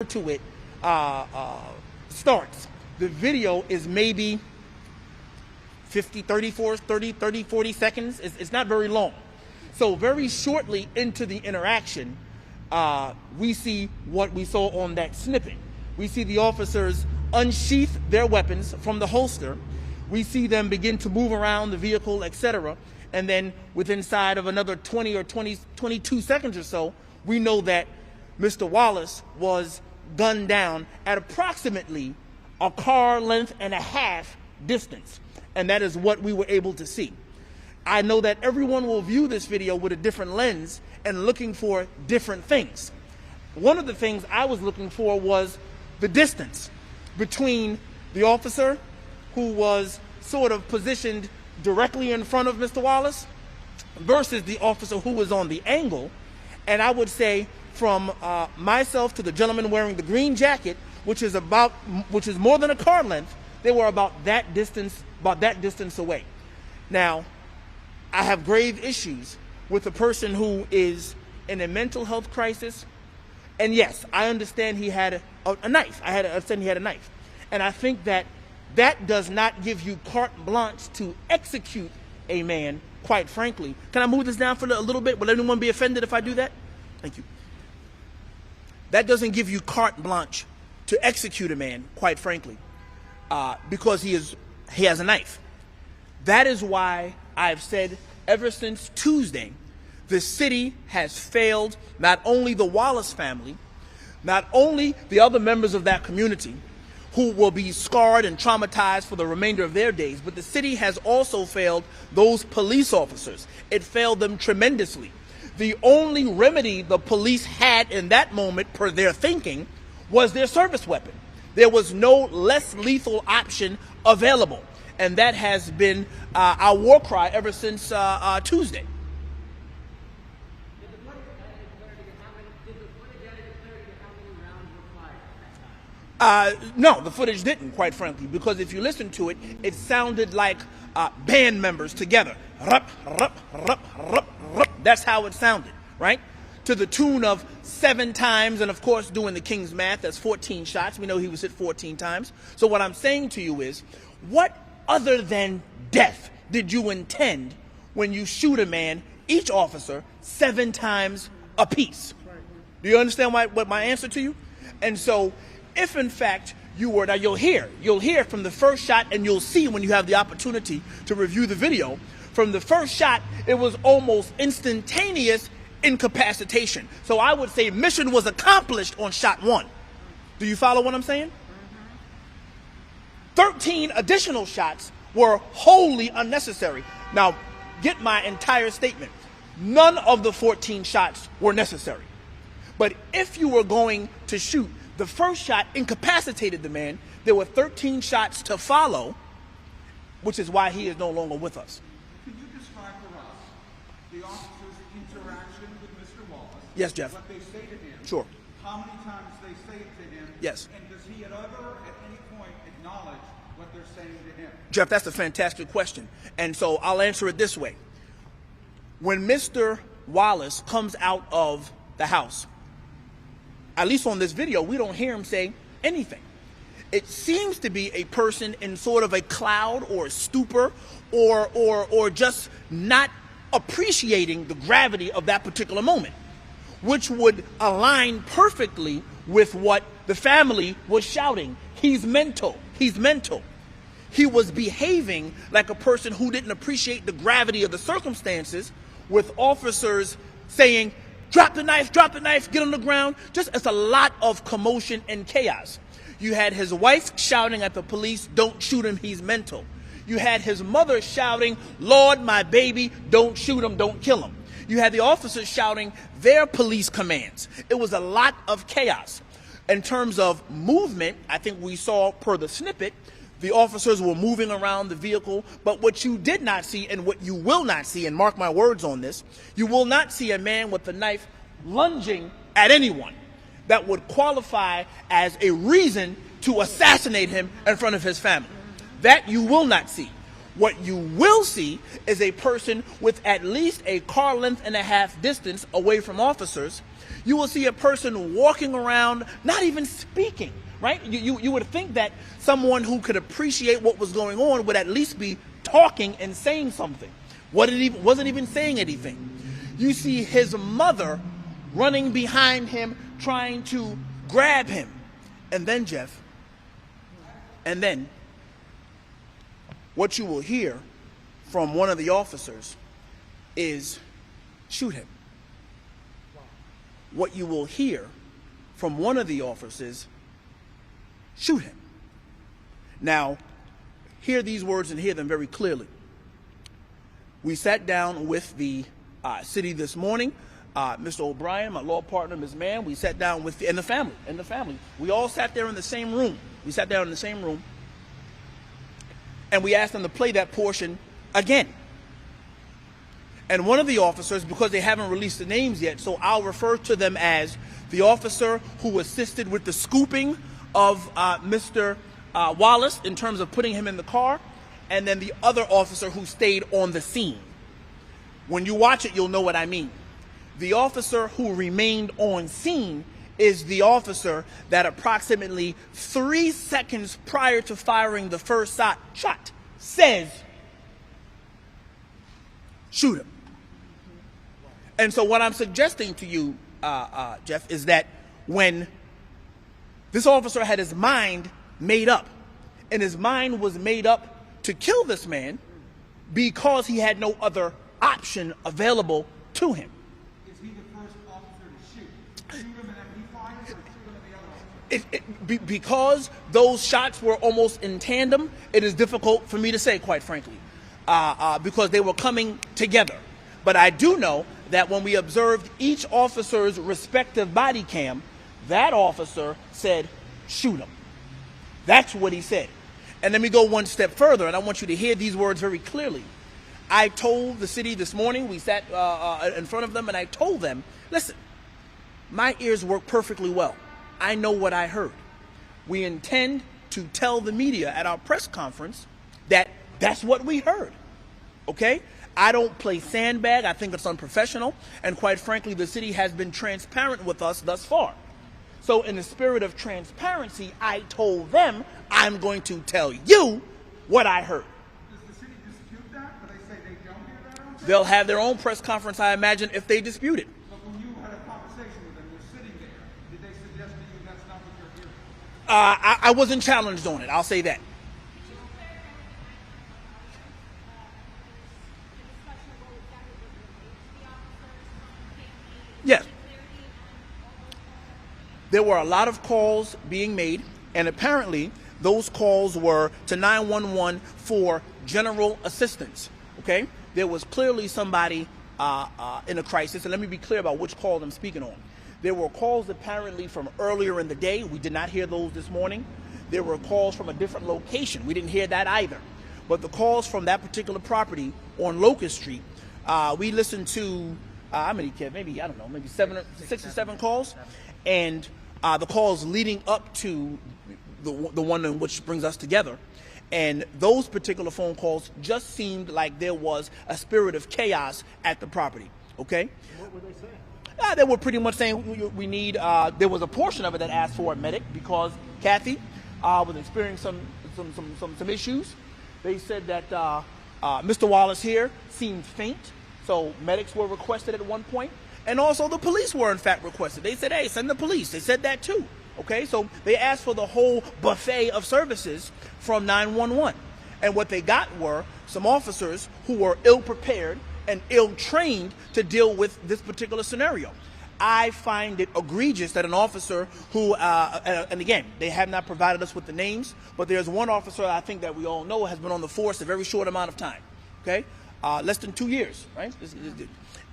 to it starts, the video is maybe 40 seconds. It's not very long. So very shortly into the interaction, we see what we saw on that snippet. We see the officers unsheath their weapons from the holster. We see them begin to move around the vehicle, etc. And then within inside of another 22 seconds or so, we know that Mr. Wallace was gunned down at approximately a car length and a half distance. And that is what we were able to see. I know that everyone will view this video with a different lens and looking for different things. One of the things I was looking for was the distance between the officer who was sort of positioned directly in front of Mr. Wallace versus the officer who was on the angle. And I would say from myself to the gentleman wearing the green jacket, which is more than a car length, they were about that distance away. Now, I have grave issues with a person who is in a mental health crisis. And yes, I understand he had a knife. I understand he had a knife. And I think that does not give you carte blanche to execute a man, quite frankly. Can I move this down for a little bit? Will anyone be offended if I do that? Thank you. That doesn't give you carte blanche to execute a man, quite frankly, because he has a knife. That is why I've said ever since Tuesday, the city has failed not only the Wallace family, not only the other members of that community who will be scarred and traumatized for the remainder of their days, but the city has also failed those police officers. It failed them tremendously. The only remedy the police had in that moment, per their thinking, was their service weapon. There was no less lethal option available. And that has been our war cry ever since Tuesday. No, the footage didn't, quite frankly, because if you listen to it, it sounded like band members together. Rup, rup, rup, rup, rup. That's how it sounded, right? To the tune of 7 times, and of course, doing the King's math, that's 14 shots. We know he was hit 14 times. So what I'm saying to you is, what other than death did you intend when you shoot a man, each officer, 7 times apiece? Do you understand what my answer to you? And so, if in fact you were, now you'll hear from the first shot, and you'll see when you have the opportunity to review the video, from the first shot, it was almost instantaneous incapacitation. So I would say mission was accomplished on shot 1. Do you follow what I'm saying? 13 additional shots were wholly unnecessary. Now, get my entire statement. None of the 14 shots were necessary. But if you were going to shoot, the first shot incapacitated the man. There were 13 shots to follow, which is why he is no longer with us. Can you describe for us the officer's interaction with Mr. Wallace? Yes, Jeff. What they say to him? Sure. How many times they say it to him? Yes. And does he ever, at any point, acknowledge what they're saying to him? Jeff, that's a fantastic question. And so I'll answer it this way. When Mr. Wallace comes out of the house, at least on this video, we don't hear him say anything. It seems to be a person in sort of a cloud or a stupor or just not appreciating the gravity of that particular moment, which would align perfectly with what the family was shouting. He's mental. He's mental. He was behaving like a person who didn't appreciate the gravity of the circumstances, with officers saying, drop the knife, get on the ground. Just, it's a lot of commotion and chaos. You had his wife shouting at the police, don't shoot him, he's mental. You had his mother shouting, Lord, my baby, don't shoot him, don't kill him. You had the officers shouting their police commands. It was a lot of chaos. In terms of movement, I think we saw per the snippet, the officers were moving around the vehicle, but what you did not see and what you will not see, and mark my words on this, you will not see a man with a knife lunging at anyone that would qualify as a reason to assassinate him in front of his family. That you will not see. What you will see is a person with at least a car length and a half distance away from officers. You will see a person walking around, not even speaking, right? You would think that someone who could appreciate what was going on would at least be talking and saying something. Wasn't even saying anything. You see his mother running behind him, trying to grab him. And then, Jeff, what you will hear from one of the officers is, shoot him. What you will hear from one of the officers, shoot him. Now, hear these words and hear them very clearly. We sat down with the city this morning. Mr. O'Brien, my law partner, Ms. Mann, we sat down with and the family. We all sat there in the same room. And we asked them to play that portion again. And one of the officers, because they haven't released the names yet, so I'll refer to them as the officer who assisted with the scooping of Mr. Wallace in terms of putting him in the car, and then the other officer who stayed on the scene. When you watch it, you'll know what I mean. The officer who remained on scene is the officer that approximately 3 seconds prior to firing the first shot says, shoot him. And so what I'm suggesting to you, Jeff, is that when this officer had his mind made up, and his mind was made up to kill this man because he had no other option available to him. Is he the first officer to shoot? Shoot him and then he fires, or shoot him and the other officer? Because those shots were almost in tandem, it is difficult for me to say, quite frankly, because they were coming together. But I do know that when we observed each officer's respective body cam, that officer said, shoot him. That's what he said. And let me go one step further, and I want you to hear these words very clearly. I told the city this morning, we sat in front of them, and I told them, listen, my ears work perfectly well. I know what I heard. We intend to tell the media at our press conference that that's what we heard, okay? I don't play sandbag. I think it's unprofessional, and quite frankly, the city has been transparent with us thus far. So in the spirit of transparency, I told them I'm going to tell you what I heard. Does the city dispute that? Do they say they don't hear that answer? They'll have their own press conference, I imagine, if they dispute it. But when you had a conversation with them, you're sitting there, did they suggest to you that's not what you're hearing? I wasn't challenged on it, I'll say that. Yes. There were a lot of calls being made, and apparently those calls were to 911 for general assistance, okay? There was clearly somebody in a crisis, and let me be clear about which calls I'm speaking on. There were calls apparently from earlier in the day. We did not hear those this morning. There were calls from a different location. We didn't hear that either. But the calls from that particular property on Locust Street, we listened to, how many, Kev? Maybe, I don't know, maybe 6 or 7 calls. And the calls leading up to the one in which brings us together. And those particular phone calls just seemed like there was a spirit of chaos at the property, okay? What were they saying? They were pretty much saying we need, there was a portion of it that asked for a medic because Kathy was experiencing some issues. They said that Mr. Wallace here seemed faint, so medics were requested at one point. And also the police were in fact requested. They said, hey, send the police. They said that too. Okay, so they asked for the whole buffet of services from 911. And what they got were some officers who were ill-prepared and ill-trained to deal with this particular scenario. I find it egregious that an officer who, and again, they have not provided us with the names, but there's one officer I think that we all know has been on the force a very short amount of time, okay? Less than 2 years, right?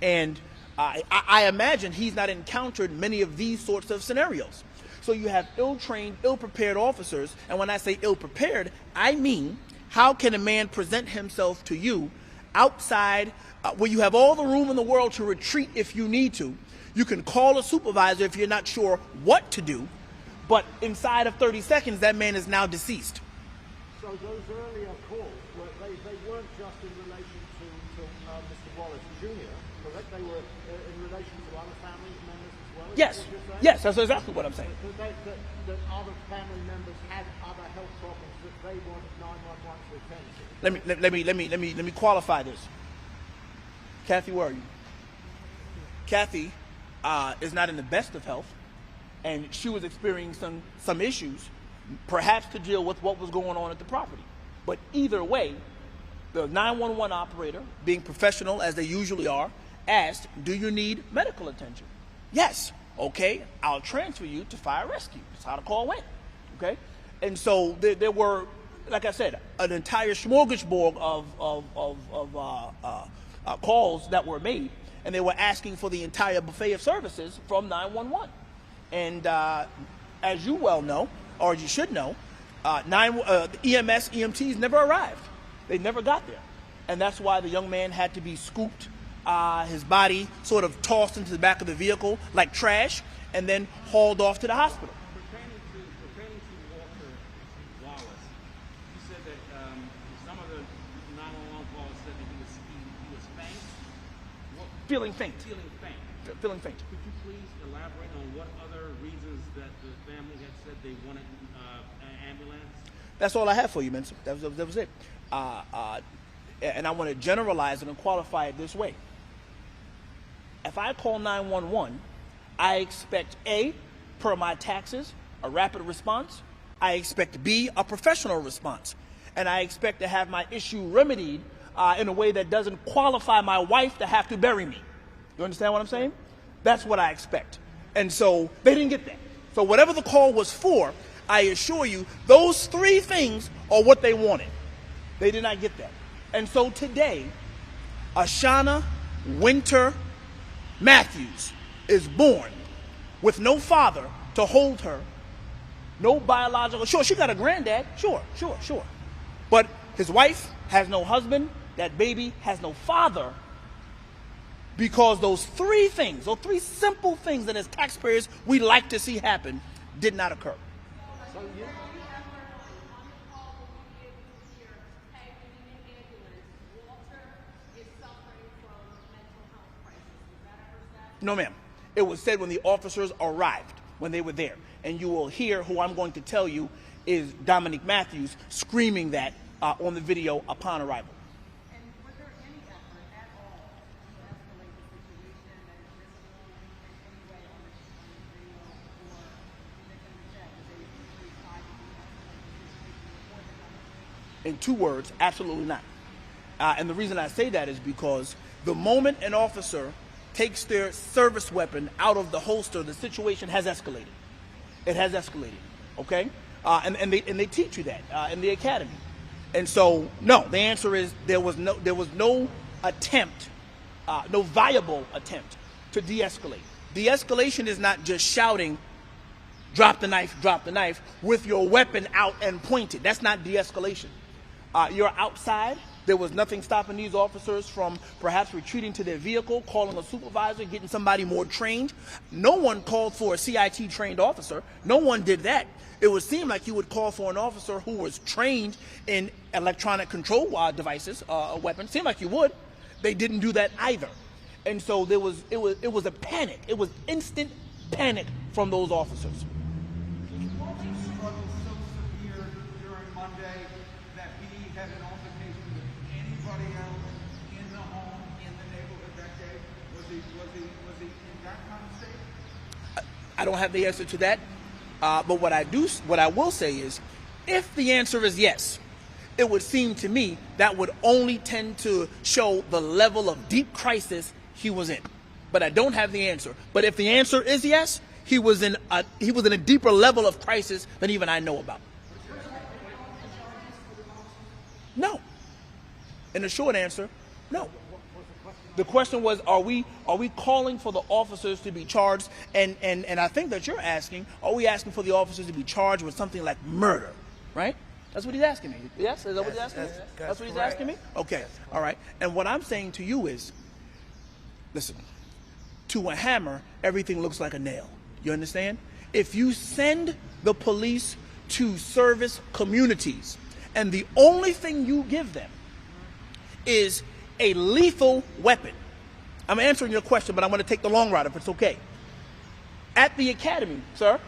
And I imagine he's not encountered many of these sorts of scenarios. So you have ill-trained, ill-prepared officers, and when I say ill-prepared, I mean, how can a man present himself to you outside where you have all the room in the world to retreat if you need to? You can call a supervisor if you're not sure what to do, but inside of 30 seconds, that man is now deceased. So those earlier calls, they weren't just in relation to Mr. Wallace Jr., correct? They were in relation to other family members as well? Yes. Yes, that's exactly what I'm saying. That other family members had other health problems that they wanted 911 to attend to. Let me qualify this. Kathy, where are you? Kathy is not in the best of health, and she was experiencing some issues, perhaps to deal with what was going on at the property. But either way, the 911 operator, being professional as they usually are, asked, do you need medical attention? Yes. Okay, I'll transfer you to fire rescue. That's how the call went. Okay? And so there were, like I said, an entire smorgasbord of calls that were made, and they were asking for the entire buffet of services from 911. And as you well know, or you should know, EMS, EMTs never arrived. They never got there. And that's why the young man had to be scooped, his body sort of tossed into the back of the vehicle like trash, and then hauled off to the hospital. Pertaining to Walter Wallace, you said that some of the 911 calls said that he was faint. Feeling faint. Feeling faint. Could you please elaborate on what other reasons that the family had said they wanted an ambulance? That's all I have for you, Mensa. That was it. And I want to generalize it and qualify it this way. If I call 911, I expect A, per my taxes, a rapid response. I expect B, a professional response. And I expect to have my issue remedied in a way that doesn't qualify my wife to have to bury me. You understand what I'm saying? That's what I expect. And so they didn't get that. So whatever the call was for, I assure you, those three things are what they wanted. They did not get that. And so today, Ashana Winter Matthews is born with no father to hold her, no biological, sure, she got a granddad, sure. But his wife has no husband, that baby has no father, because those three things, those three simple things that as taxpayers we like to see happen, did not occur. So you, No, ma'am. It was said when the officers arrived, when they were there. And you will hear who I'm going to tell you is Dominique Matthews screaming that on the video upon arrival. And was there any effort at all to escalate the situation and visible in any way on the video or the victim said that they usually try to de-escalate the situation before they come? In 2 words, absolutely not. And the reason I say that is because the moment an officer takes their service weapon out of the holster, the situation has escalated. It has escalated, okay? And they teach you that in the academy. And so, no, the answer is there was no attempt, no viable attempt to de-escalate. De-escalation is not just shouting, drop the knife, with your weapon out and pointed. That's not de-escalation. You're outside. There was nothing stopping these officers from perhaps retreating to their vehicle, calling a supervisor, getting somebody more trained. No one called for a CIT trained officer. No one did that. It would seem like you would call for an officer who was trained in electronic control devices, weapons. Seemed like you would. They didn't do that either. And so it was a panic. It was instant panic from those officers. Struggle so severe during Monday that he had an altercation with anybody else in the home, in the neighborhood that day? Was he in that kind of state? I don't have the answer to that. But what I will say is, if the answer is yes, it would seem to me that would only tend to show the level of deep crisis he was in. But I don't have the answer. But if the answer is yes, he was in a deeper level of crisis than even I know about. No. And the short answer, no. The question was, are we calling for the officers to be charged? And I think that you're asking, are we asking for the officers to be charged with something like murder, right? That's what he's asking me. Yes? Is that what he's asking me? That's what he's asking me? Okay. All right. And what I'm saying to you is, listen, to a hammer, everything looks like a nail. You understand? If you send the police to service communities and the only thing you give them is a lethal weapon. I'm answering your question, but I'm going to take the long route if it's okay. At the academy, sir,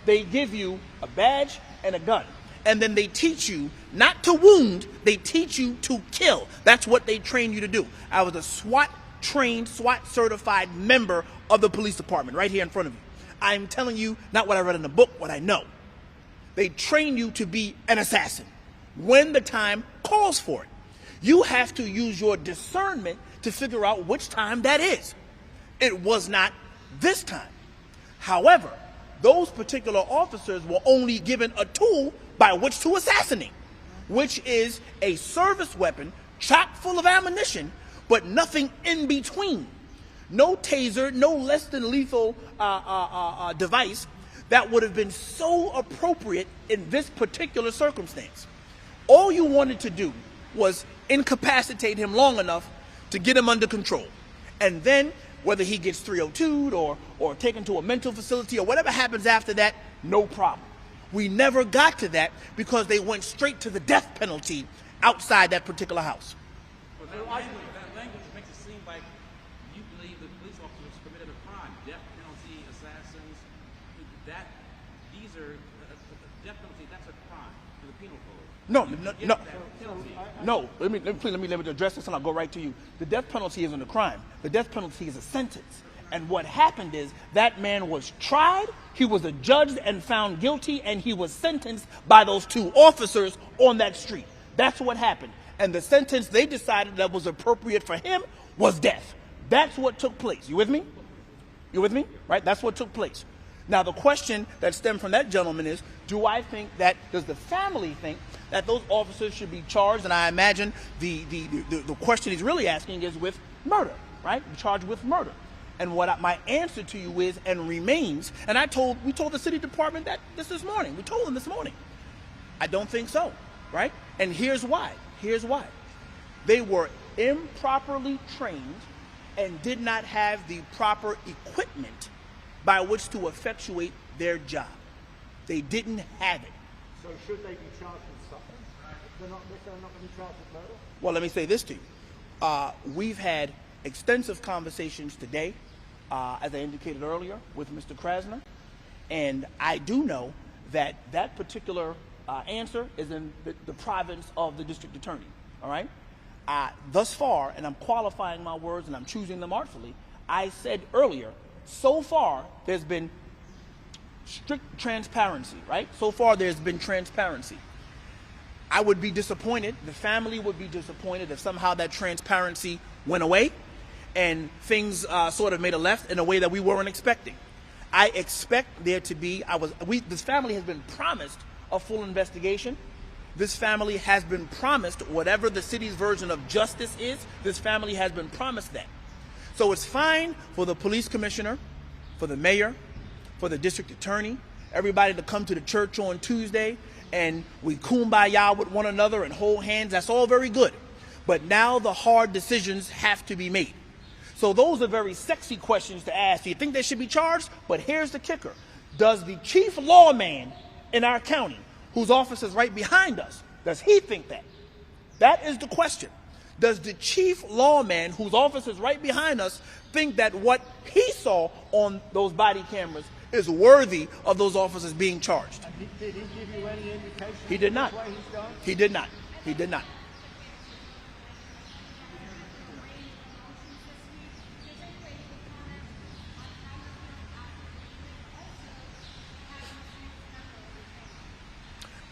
they give you a badge and a gun. And then they teach you not to wound, they teach you to kill. That's what they train you to do. I was a SWAT-trained, SWAT-certified member of the police department right here in front of you. I'm telling you not what I read in the book, what I know. They train you to be an assassin when the time calls for it. You have to use your discernment to figure out which time that is. It was not this time. However, those particular officers were only given a tool by which to assassinate, which is a service weapon chock full of ammunition, but nothing in between. No taser, no less than lethal device that would have been so appropriate in this particular circumstance. All you wanted to do was incapacitate him long enough to get him under control. And then whether he gets 302'd or taken to a mental facility or whatever happens after that, no problem. We never got to that because they went straight to the death penalty outside that particular house. But that language makes it seem like you believe the police officers committed a crime. Death penalty, assassins, these are, death penalty, that's a crime to the penal code. No. Let me address this and I'll go right to you. The death penalty isn't a crime. The death penalty is a sentence. And what happened is that man was tried, he was adjudged and found guilty, and he was sentenced by those two officers on that street. That's what happened. And the sentence they decided that was appropriate for him was death. That's what took place. You with me? You with me? Right? That's what took place. Now, the question that stemmed from that gentleman is, does the family think that those officers should be charged? And I imagine the question he's really asking is with murder, right? Charged with murder. And what my answer to you is and remains, and we told the city department that this morning. We told them this morning. I don't think so, right? And here's why. Here's why. They were improperly trained and did not have the proper equipment by which to effectuate their job. They didn't have it. So should they be charged with something? They're not going to be charged with murder? Well, let me say this to you. We've had extensive conversations today, as I indicated earlier, with Mr. Krasner. And I do know that that particular answer is in the province of the district attorney, all right? Thus far, and I'm qualifying my words and I'm choosing them artfully, I said earlier, so far there's been strict transparency, right? So far there's been transparency. I would be disappointed, the family would be disappointed if somehow that transparency went away and things sort of made a left in a way that we weren't expecting. I expect there to be, this family has been promised a full investigation. This family has been promised whatever the city's version of justice is, this family has been promised that. So it's fine for the police commissioner, for the mayor, for the district attorney, everybody to come to the church on Tuesday and we kumbaya with one another and hold hands. That's all very good. But now the hard decisions have to be made. So those are very sexy questions to ask. Do you think they should be charged? But here's the kicker. Does the chief lawman in our county, whose office is right behind us, does he think that? That is the question. Does the chief lawman, whose office is right behind us, think that what he saw on those body cameras is worthy of those officers being charged? Did he give you any indication? He did not. Which way he's going? He did not. He did not.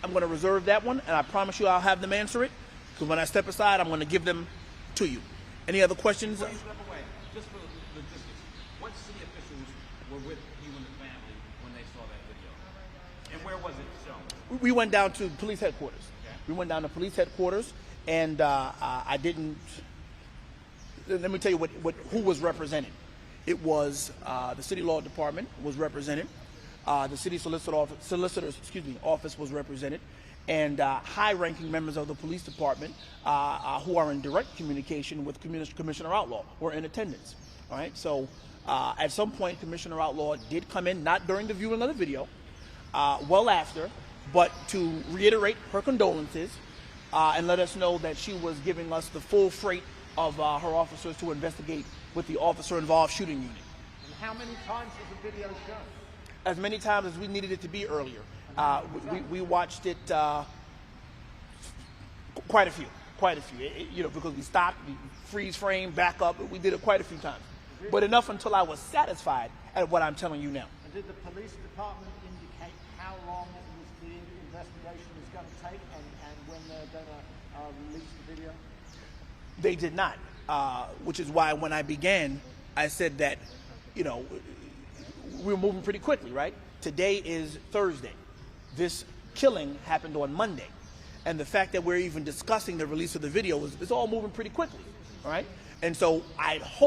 I'm going to reserve that one, and I promise you I'll have them answer it, because when I step aside, I'm going to give them to you. Any other questions? Before you step away, just for logistics, what city officials were with you and the family when they saw that video? And where was it shown? We went down to police headquarters. Okay. We went down to police headquarters, and I didn't. Let me tell you who was represented. It was the city law department was represented. The city solicitor's office was represented, and high-ranking members of the police department who are in direct communication with Commissioner Outlaw were in attendance. All right, so at some point, Commissioner Outlaw did come in, not during the viewing of the video, well after, but to reiterate her condolences and let us know that she was giving us the full freight of her officers to investigate with the officer-involved shooting unit. And how many times was the video shown? As many times as we needed it to be earlier. We watched it quite a few. Because we stopped, we freeze frame, back up. We did it quite a few times. But enough until I was satisfied at what I'm telling you now. And did the police department indicate how long the investigation is going to take and when they're going to release the video? They did not, which is why when I began, I said that, we're moving pretty quickly, right? Today is Thursday. This killing happened on Monday. And the fact that we're even discussing the release of the video is all moving pretty quickly, all right? And so I'd hope